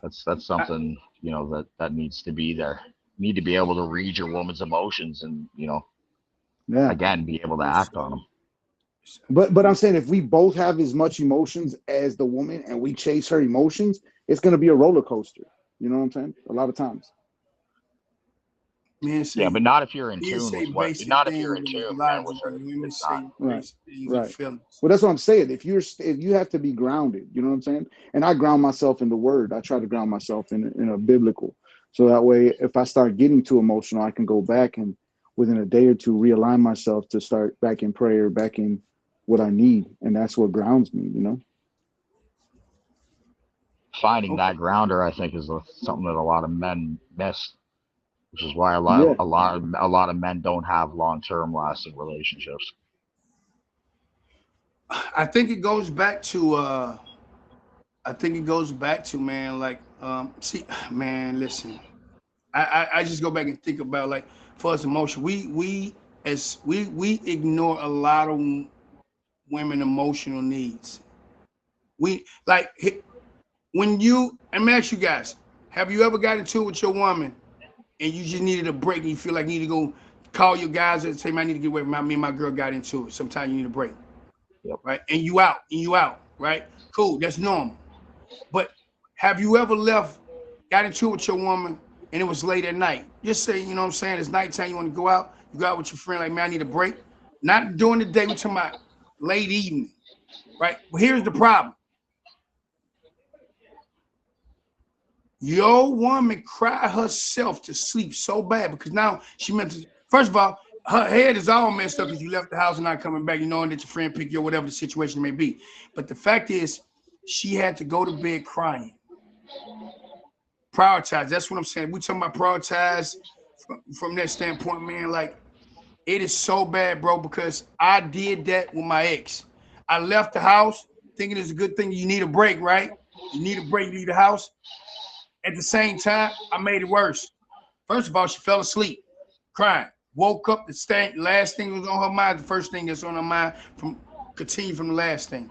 That's something, that needs to be there. You need to be able to read your woman's emotions and, again, be able to act on them. But I'm saying if we both have as much emotions as the woman and we chase her emotions, it's going to be a roller coaster. You know what I'm saying? A lot of times. Men Yeah, say but not if you're in men tune say with what. basic Not if you're in things with tune, man. logic, With her, and women it's not. say Right. basic things with Right. feelings. Well, that's what I'm saying. If you have to be grounded, you know what I'm saying? And I ground myself in the word. I try to ground myself in a biblical. So that way, if I start getting too emotional, I can go back and within a day or two realign myself to start back in prayer, back in what I need. And that's what grounds me, you know? Finding Okay. that grounder, I think, is something that a lot of men miss, which is why Yeah. a lot of men don't have long-term lasting relationships. I think it goes back to man, like see, man, listen. I just go back and think about like for us emotion, we ignore a lot of women emotional needs. We like when you let me ask you guys, have you ever got into it with your woman and you just needed a break and you feel like you need to go call your guys and say, man, I need to get away from me and my girl got into it. Sometimes you need a break. Yep. Right? And you out, right? Cool, that's normal. But have you ever got into it with your woman and it was late at night? Just say, you know what I'm saying, it's nighttime, you want to go out, you go out with your friend, like, man, I need a break. Not during the day, we're talking about late evening, right? But here's the problem. Your woman cried herself to sleep so bad because now she meant to, first of all, her head is all messed up because you left the house and not coming back, you knowing that your friend picked you or whatever the situation may be. But the fact is, she had to go to bed crying. Prioritize. That's what I'm saying. We talking about prioritize from that standpoint, man. Like, it is so bad, bro, because I did that with my ex. I left the house thinking it's a good thing. You need a break, right? You need a break, you leave the house. At the same time, I made it worse. First of all, she fell asleep, crying. Woke up, last thing was on her mind. The first thing that's on her mind continue from the last thing.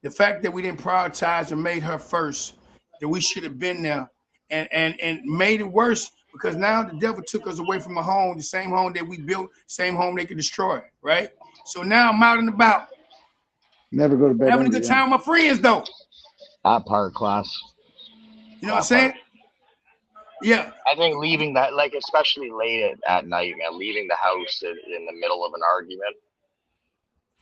The fact that we didn't prioritize and made her first, that we should have been there, and made it worse because now the devil took us away from a home, the same home that we built, same home they could destroy, right? So now I'm out and about, Never go to bed having a early, good yeah. time with my friends though. That part, class. You know what I'm saying? Yeah. I think leaving that, like, especially late at night, man, leaving the house in the middle of an argument,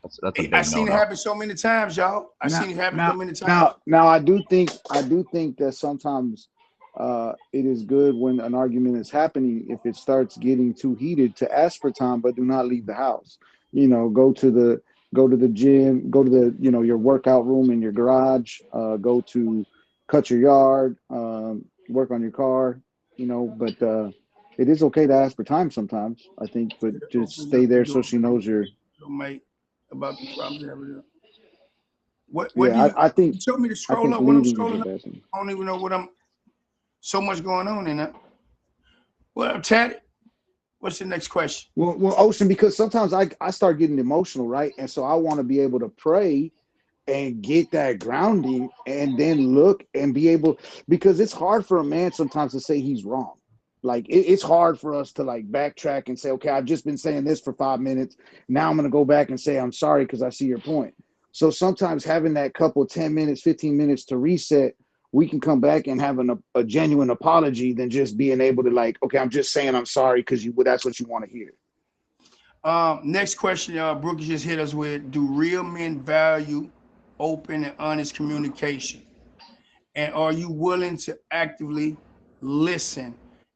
that's a I big seen it no-no. happen so many times, y'all. I seen it happen so many times. Now I do think that sometimes it is good when an argument is happening, if it starts getting too heated, to ask for time, but do not leave the house. You know, go to the gym, go to the, you know, your workout room in your garage, go to cut your yard, work on your car, you know, but it is okay to ask for time sometimes, I think, but just stay there so she knows you're. Mate, about the problems that we have. What do Yeah, you? I think You told me to I scroll think up. When I'm leaving is a scrolling up, bad thing. I don't even know what I'm. So much going on in that. Well, Tad, what's the next question? Well, Ocean, because sometimes I start getting emotional, right? And so I want to be able to pray and get that grounding and then look and be able, because it's hard for a man sometimes to say he's wrong. Like it's hard for us to like backtrack and say, okay, I've just been saying this for 5 minutes. Now I'm going to go back and say, I'm sorry because I see your point. So sometimes having that couple 10 minutes, 15 minutes to reset, we can come back and have a genuine apology than just being able to like, okay, I'm just saying I'm sorry because that's what you want to hear. Next question, Brooke just hit us with: do real men value open and honest communication? And are you willing to actively listen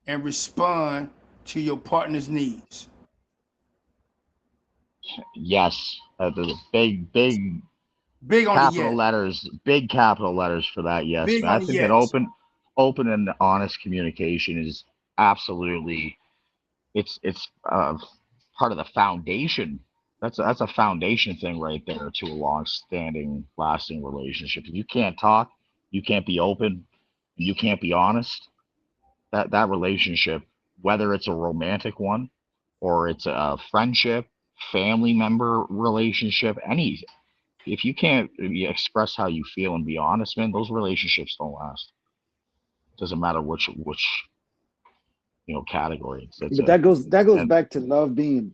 and respond to your partner's needs? Yes, the big Big on the capital yes. letters, big capital letters for that. Yes, Big man. on I the think that yes. open and honest communication is absolutely, it's part of the foundation. That's a foundation thing right there to a long-standing, lasting relationship. If you can't talk, you can't be open, you can't be honest. That relationship, whether it's a romantic one or it's a friendship, family member relationship, any, if you can't express how you feel and be honest, man, those relationships don't last. Doesn't matter which category. It's But a that goes and back to love being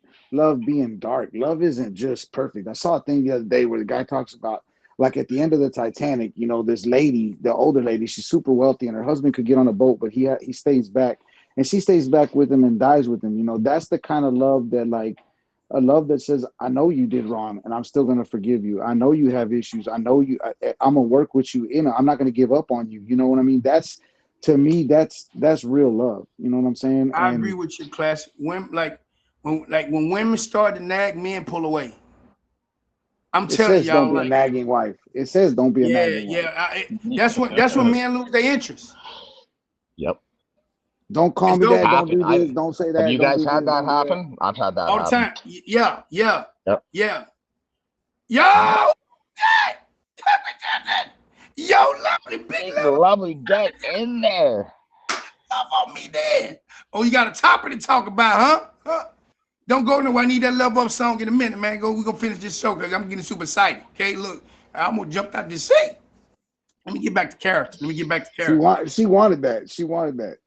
dark. Love isn't just perfect. I saw a thing the other day where the guy talks about, like, at the end of the Titanic, you know, this lady, the older lady, she's super wealthy and her husband could get on a boat, but he stays back and she stays back with him and dies with him. You know, that's the kind of love that, like, a love that says, I know you did wrong and I'm still going to forgive you. I know you have issues. I know I'm going to work with you. I'm not going to give up on you. You know what I mean? That's, to me, that's real love. You know what I'm saying? I agree with you, class. When women start to nag, men pull away. I'm telling y'all, don't be a nagging wife. It says don't be a nagging wife. That's when men lose their interest. Yep. Don't call me that. Don't do this. Don't say that. Have you guys had that happen? I've had that all the time. Yeah. Yep. Yeah. Yo, yo, lovely, big lovely, get in there. Love on me, then. Oh, you got a topic to talk about, huh? Don't go nowhere. I need that love up song in a minute, man. We're gonna finish this show because I'm getting super excited. Okay, look, I'm gonna jump out this seat. Let me get back to character. She wanted that.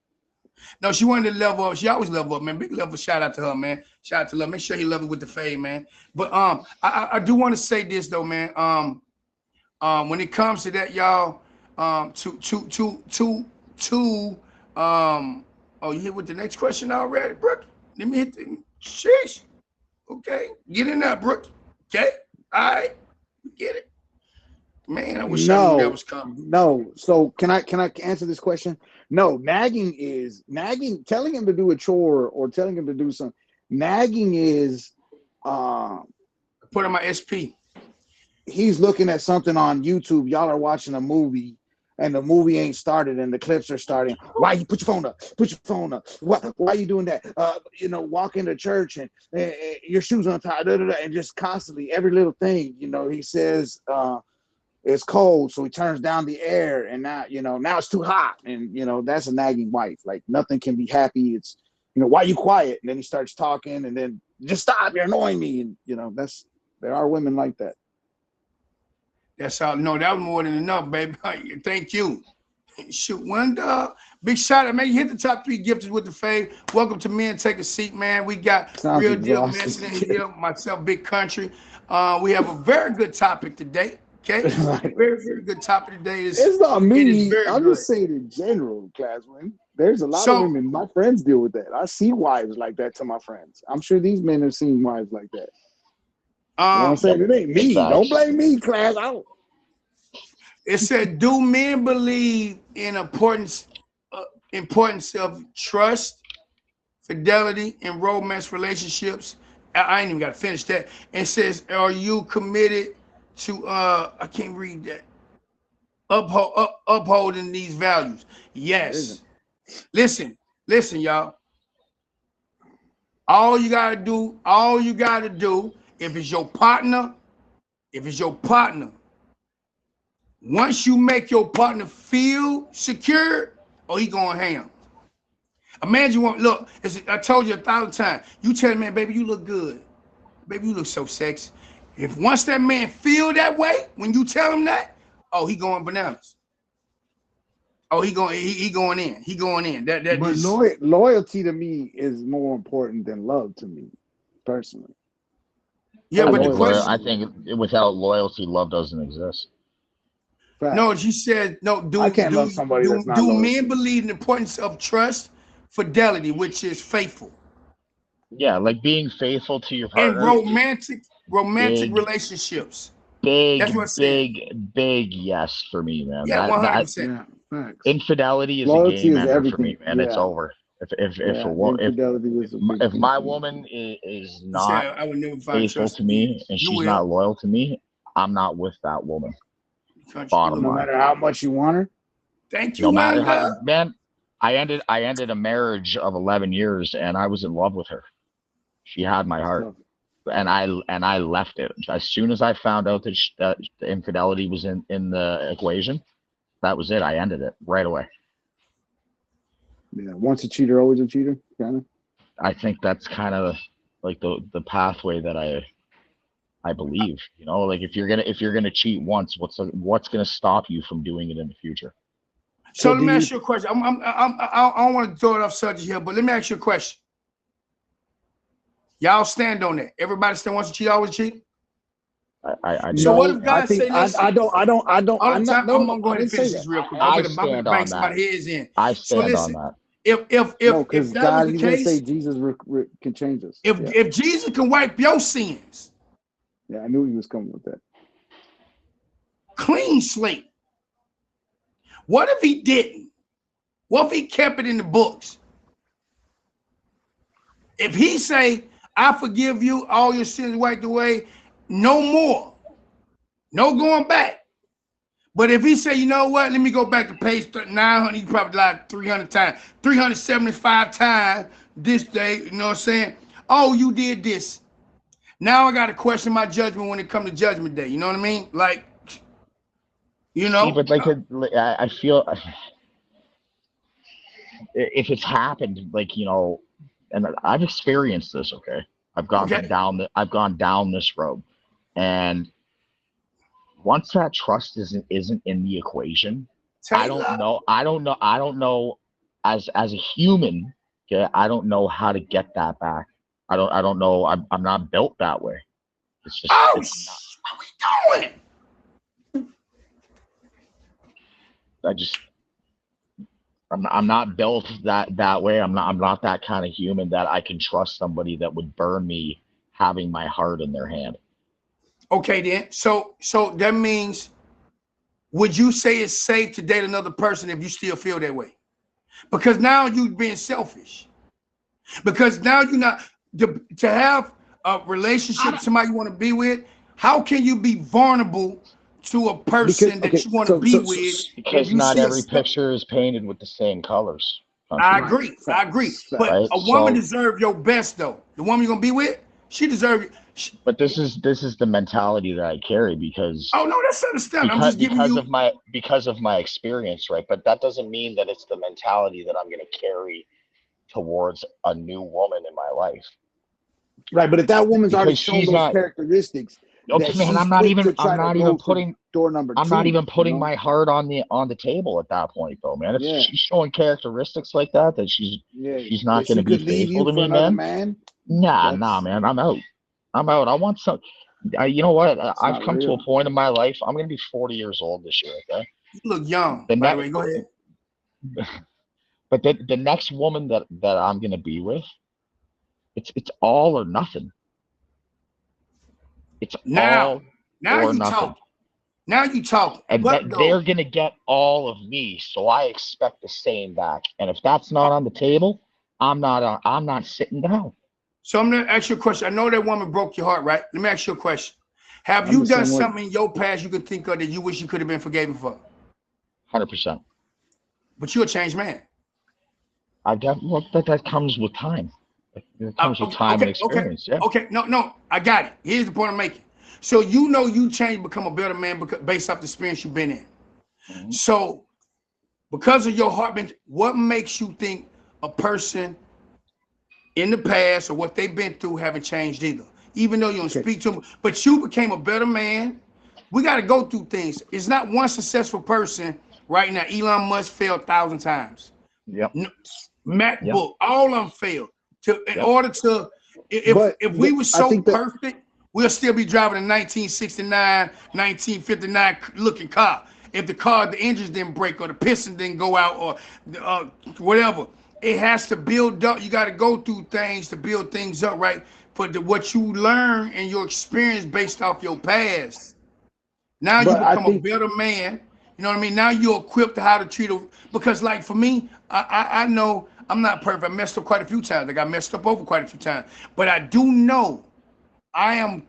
No, she wanted to level up. She always level up, man. Big level. Shout out to her, man. Shout out to love. Make sure he love it with the fade, man. But I do want to say this though, man. When it comes to that, y'all, oh, you hit with the next question already, Brooke? Let me hit the sheesh. Okay, get in there, Brooke. Okay, all right, get it. Man, I wish I knew that was coming. No. So can I answer this question? No, nagging is telling him to do a chore or telling him to do something. Nagging is put on my SP. He's looking at something on YouTube. Y'all are watching a movie and the movie ain't started and the clips are starting. Why you put your phone up? Put your phone up. Why are you doing that? Walk into church and your shoes untied, and just constantly every little thing, he says it's cold, so he turns down the air, and now it's too hot, and that's a nagging wife. Like nothing can be happy. It's why you quiet, and then he starts talking, and then just stop, you're annoying me, and there are women like that. That's all. No, that was more than enough, baby. Thank you. Shoot, one dog. Big shout out, man. You hit the top 3 gifters with the fade. Welcome to Men Take a Seat, man. We got Real Deal Messi here, myself, Big Country. We have a very good topic today. Okay, very, very good topic today. It's not me. I'm just saying in general, Classman. There's a lot of women. My friends deal with that. I see wives like that to my friends. I'm sure these men have seen wives like that. You know what I'm saying? It ain't me. Don't blame me, Class. It said, do men believe in importance of trust, fidelity, and romance relationships? I ain't even got to finish that. It says, are you committed to I can't read that, upholding these values? Yes. Listen, y'all. All you gotta do, if it's your partner, once you make your partner feel secure, he going ham. Imagine I told you 1,000 times. You tell the man, baby, you look good. Baby, you look so sexy. If once that man feel that way, when you tell him that, he going bananas. He going in. He going in. But loyalty to me is more important than love to me, personally. Yeah, but the question, I think without loyalty, love doesn't exist. Fact. No, she said no. I can't love somebody that's not loyal. Men believe in the importance of trust, fidelity, which is faithful? Yeah, like being faithful to your partner. And romantic relationships. Big yes for me, man. Yeah, 100%. Infidelity is a game ender for me, man. Yeah. It's over. If my woman is not faithful to me and she's not loyal to me, I'm not with that woman. Bottom line. No matter how much you want her. Thank you. No matter how, man. I ended a marriage of 11 years and I was in love with her. She had my heart. And I left it as soon as I found out that the infidelity was in the equation. That was it. I ended it right away. Yeah, once a cheater, always a cheater, kind of. I think that's kind of like the pathway that I believe. Like if you're gonna cheat once, what's gonna stop you from doing it in the future? So let me ask you a question. I don't want to throw it off subject here, but let me ask you a question. Y'all stand on that. Everybody still wants to cheat, always cheat. So what if God say this? I don't. I'm going to finish this real quick. I'm going to bang somebody's heads in. I stand on that. No, if because that was God, the he didn't say case, Jesus can change us. if Jesus can wipe your sins, Yeah, I knew he was coming with that. clean slate. What if he didn't? What if he kept it in the books? If he say, I forgive you, all your sins wiped away, no more, no going back. But if he say, you know what, let me go back to page 900, he probably lied 300 times, 375 times this day, you know what I'm saying? Oh, you did this. Now I got to question my judgment when it comes to judgment day. You know what I mean? Like, you know. See, but like I feel if it's happened, like, you know, and I've experienced this. Okay, I've gone Okay. down this road, and once that trust isn't in the equation, I don't know. As a human, okay, I don't know how to get that back. I don't know. I'm not built that way. It's just Oh, it's what we doing? I'm not built that way. I'm not that kind of human that I can trust somebody that would burn me having my heart in their hand. Okay, then. So that means, would you say it's safe to date another person if you still feel that way? Because now you're being selfish. Because now you're not to have a relationship with somebody you want to be with. How can you be vulnerable to a person that you want to be with? Because not every picture is painted with the same colors. I agree. But right? a woman deserves your best, though. The woman you're gonna be with, she deserves. But this is the mentality that I carry because. Oh no, that's understandable. I'm just giving you because of my experience, right? But that doesn't mean that it's the mentality that I'm gonna carry towards a new woman in my life. Right, but if that woman's already shown those characteristics, okay, man, I'm not even putting door number 2. I'm not even putting my heart on the table at that point, though, man. If she's showing characteristics like that, she's not going to be faithful to me, man. Nah, man, I'm out. I want some. You know what? I've come to a point in my life. I'm going to be 40 years old this year. Okay. You look young. By the way, go ahead. But the next woman that I'm going to be with, it's all or nothing. It's all or nothing. Now you talk. And they're going to get all of me, so I expect the same back. And if that's not on the table, I'm not sitting down. So I'm going to ask you a question. I know that woman broke your heart, right? Let me ask you a question. Have you done something in your past you could think of that you wish you could have been forgiven for? 100%. But you're a changed man. That comes with time. It comes with time and experience. Yeah. Okay. No. I got it. Here's the point I'm making. So you know you changed, become a better man based off the experience you've been in. Mm-hmm. So because of your heart, what makes you think a person in the past or what they've been through haven't changed either? Even though you don't speak to them, but you became a better man. We got to go through things. It's not one successful person right now. Elon Musk failed 1,000 times. Yep. MacBook, all of them failed. In order to, if we were so perfect, we'll still be driving a 1969, 1959 looking car. If the engines didn't break or the piston didn't go out or whatever, it has to build up. You got to go through things to build things up, right? For what you learn and your experience based off your past. Now you become a better man. You know what I mean? Now you're equipped to how to treat because like for me, I know I'm not perfect. I messed up quite a few times. I got messed up over quite a few times. But I do know I am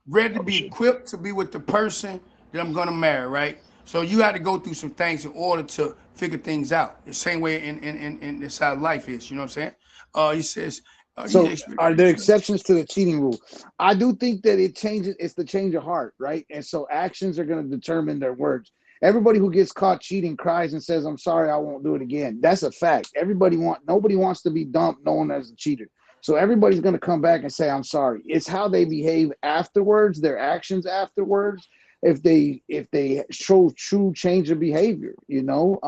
ready to be equipped to be with the person that I'm gonna marry, right? So you had to go through some things in order to figure things out. The same way in this how life is, you know what I'm saying? He says so are there exceptions to the cheating rule? I do think that it's the change of heart, right? And so actions are gonna determine their words. Everybody who gets caught cheating cries and says, I'm sorry, I won't do it again. That's a fact. Nobody wants to be dumped known as a cheater. So everybody's going to come back and say, I'm sorry. It's how they behave afterwards, their actions afterwards, if they show true change of behavior, you know.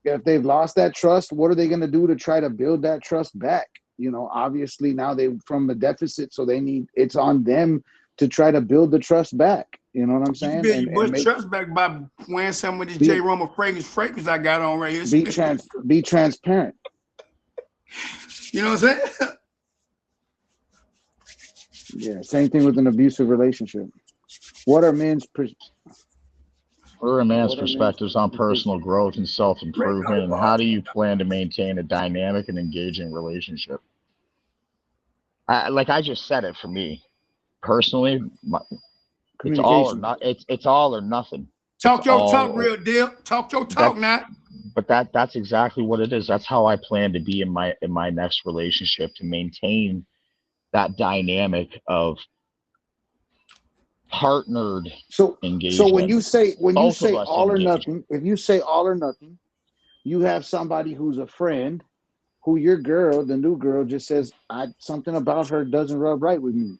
If they've lost that trust, what are they going to do to try to build that trust back? You know, obviously now they're from the deficit, so it's on them to try to build the trust back. You know what I'm You saying? build your And bush make trust back by wearing some of this be J. Roma fragrance I got on right here. be transparent. You know what I'm saying? Yeah, same thing with an abusive relationship. What are men's What are a man's perspectives on personal growth and self-improvement, and how do you plan to maintain a dynamic and engaging relationship? Like I just said it for me personally, it's all or communication? not. It's all or nothing. Talk your talk, real deal. Talk your talk now. But that's exactly what it is. That's how I plan to be in my next relationship, to maintain that dynamic of partnered So when engagement. you say Both of us all or engage. nothing, if you say all or nothing, you have somebody who's a friend who your girl, the new girl, just says, something about her doesn't rub right with me.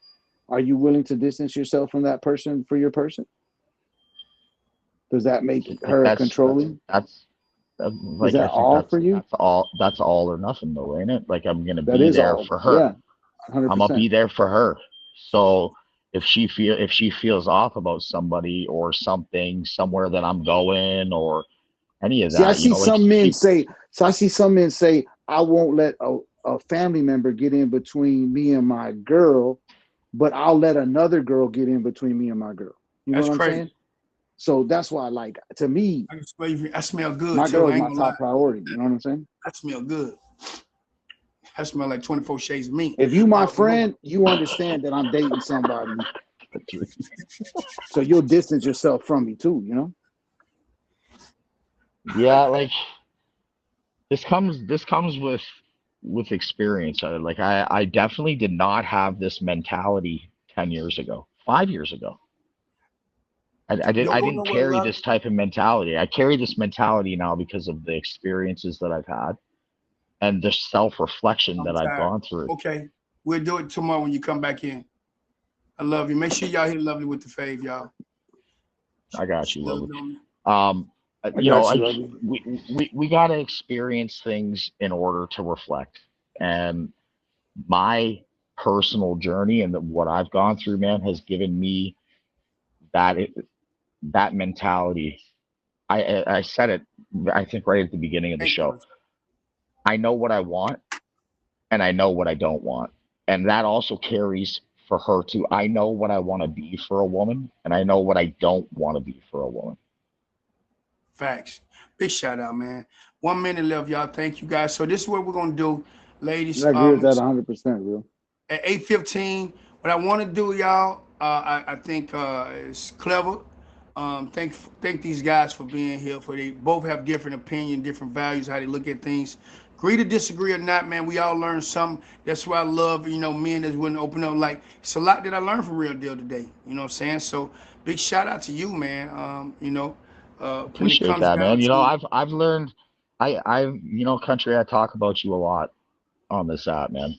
Are you willing to distance yourself from that person for your person? Does that make her controlling? That's Is like I that think all for you? that's all or nothing though, ain't it? Like I'm gonna That be is there all. for her. Yeah, I'm gonna 100%. be there for her. So if she feels off about somebody or something somewhere that I'm going or any of See, I that, see like some men say, I won't let a family member get in between me and my girl, but I'll let another girl get in between me and my girl. You know That's what I'm crazy. saying? So that's why, like, to me, I smell good my too. girl I is ain't my gonna lie. top priority. You know what I'm saying? I smell good. I smell like 24 shades of me. If you my friend, you understand that I'm dating somebody, so you'll distance yourself from me too. You know? yeah, like this comes with experience. I definitely did not have this mentality 10 years ago, 5 years ago. I didn't carry this type of mentality. I carry this mentality now because of the experiences that I've had and the self-reflection that I've gone through. Okay, we'll do it tomorrow when you come back in. I love you. Make sure y'all hit Lovely with the fave, y'all. I got you, Lovely. We gotta experience things in order to reflect. And my personal journey and what I've gone through, man, has given me that mentality. I said it, I think, right at the beginning of the show. I know what I want and I know what I don't want. And that also carries for her too. I know what I want to be for a woman and I know what I don't want to be for a woman. Facts. Big shout out, man. 1 minute left, y'all. Thank you guys. So this is what we're gonna do, ladies. I agree with that 100%, real. At 8:15, what I want to do, y'all, I think is clever. Thank these guys for being here. For they both have different opinion, different values, how they look at things. Agree to disagree or not, man. We all learn something. That's why I love, men that wouldn't open up. Like, it's a lot that I learned from Real Deal today. You know what I'm saying? So big shout out to you, man. Appreciate that, man. I've learned. Country, I talk about you a lot on this app, man.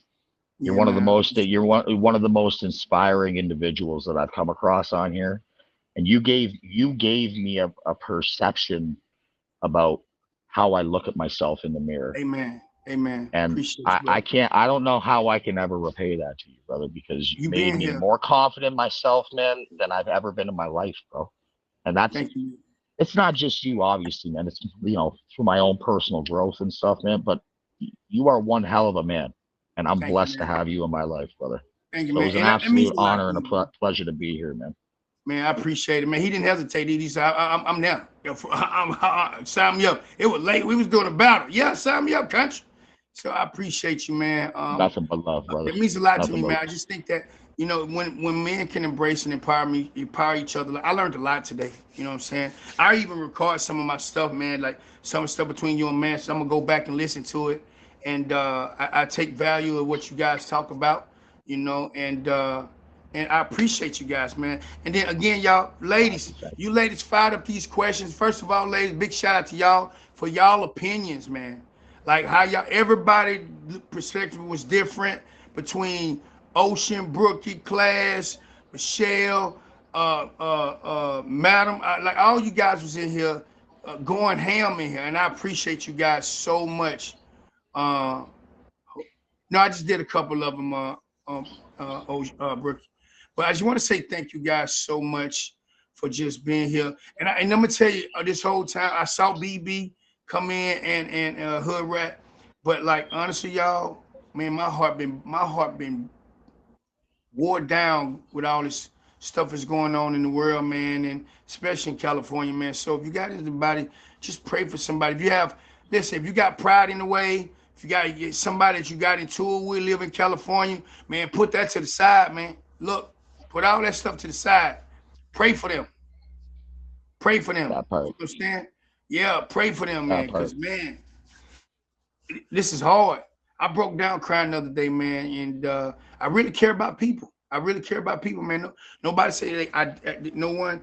You're one of the most inspiring individuals that I've come across on here, and you gave me a perception about how I look at myself in the mirror. Amen. And I don't know how I can ever repay that to you, brother, because you made me more confident in myself, man, than I've ever been in my life, bro. And it's not just you, obviously, man. It's, through my own personal growth and stuff, man, but you are one hell of a man. And I'm blessed to have you in my life, brother. Thank you, man. It was an absolute honor and a pleasure to be here, man. Man, I appreciate it, man. He didn't hesitate. He said, I'm there. Sign me up. It was late. We was doing a battle. Yeah, sign me up, country. So I appreciate you, man. Nothing but love, brother. It means a lot to me, man. I just think that, when men can embrace and empower each other. I learned a lot today. You know what I'm saying? I even record some of my stuff, man, like some stuff between you and man. So I'm going to go back and listen to it. And I take value of what you guys talk about, and I appreciate you guys, man. And then again, y'all, ladies, fired up these questions. First of all, ladies, big shout out to y'all for y'all opinions, man. Like how everybody perspective was different between Ocean, Brookie, Class, Michelle, Madam. Like all you guys was in here going ham in here, and I appreciate you guys so much. No, I just did a couple of them, Brookie. But I just want to say thank you guys so much. for just being here. And I'm gonna tell you, this whole time I saw BB come in and Hood Rat, but like honestly, y'all, man, my heart been wore down with all this stuff that's going on in the world, man, and especially in California, man. So if you got anybody, just pray for somebody. If you have, listen, if you got pride in the way, if you got somebody that you got into it with, live in California, man, put that to the side, man. Look, put all that stuff to the side. Pray for them. Pray for them. That part. You understand? Yeah, pray for them, That man, part. because, man, this is hard. I broke down crying the other day, man, and I really care about people. I really care about people, man. Nobody say no one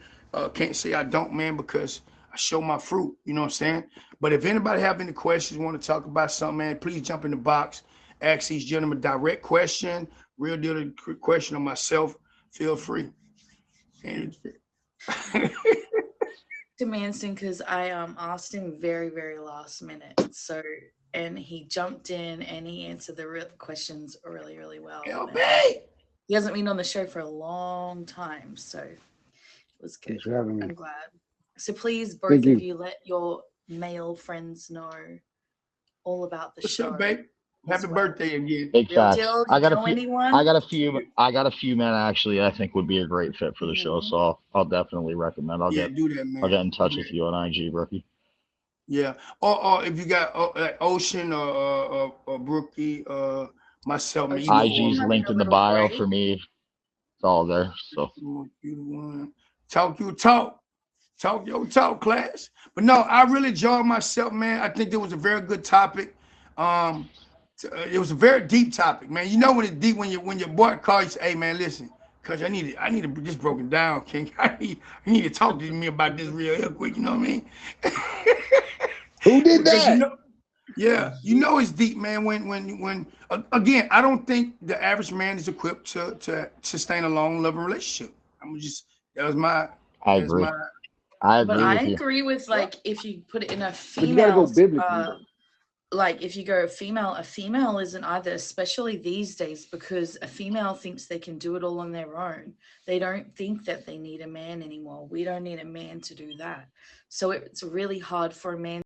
can't say I don't, man, because I show my fruit. You know what I'm saying? But if anybody have any questions, want to talk about something, man, please jump in the box. Ask these gentlemen direct question, real deal question on myself. Feel free. And To Manston, because I asked him very, very last minute. So, and he jumped in and he answered the questions really, really well. LB. He hasn't been on the show for a long time, so it was good. Thanks for having me. I'm glad. So please, both Thank of you. you, let your male friends know all about the What's show. up, babe? Happy well. birthday again. Big Real facts. deal, I got know a few. anyone? I got a few men actually. I think would be a great fit for the show. Mhm. So I'll definitely recommend. I'll Yeah, get do that, man. in touch Do with that. you on IG, Rookie. Yeah. Or if you got like Ocean or Brookie, myself, man. Ocean, Either you IG's having linked a in the little bio break? for me. It's all there. So You the one. Talk your talk. Talk your talk, class. But no, I really enjoyed myself, man. I think it was a very good topic. It was a very deep topic, man. You know when it's deep when your boy calls you, say, hey man, listen, cause I need to this broken down, King. I need to talk to me about this real quick, you know what I mean? Who did Because that? you know it's deep, man. When again, I don't think the average man is equipped to sustain a long loving relationship. That was my I that's agree. my I But agree I with you. agree with like if you put it in a But you gotta go female, biblically. like if you go a female isn't either, especially these days, because a female thinks they can do it all on their own. They don't think that they need a man anymore. We don't need a man to do that. So it's really hard for a man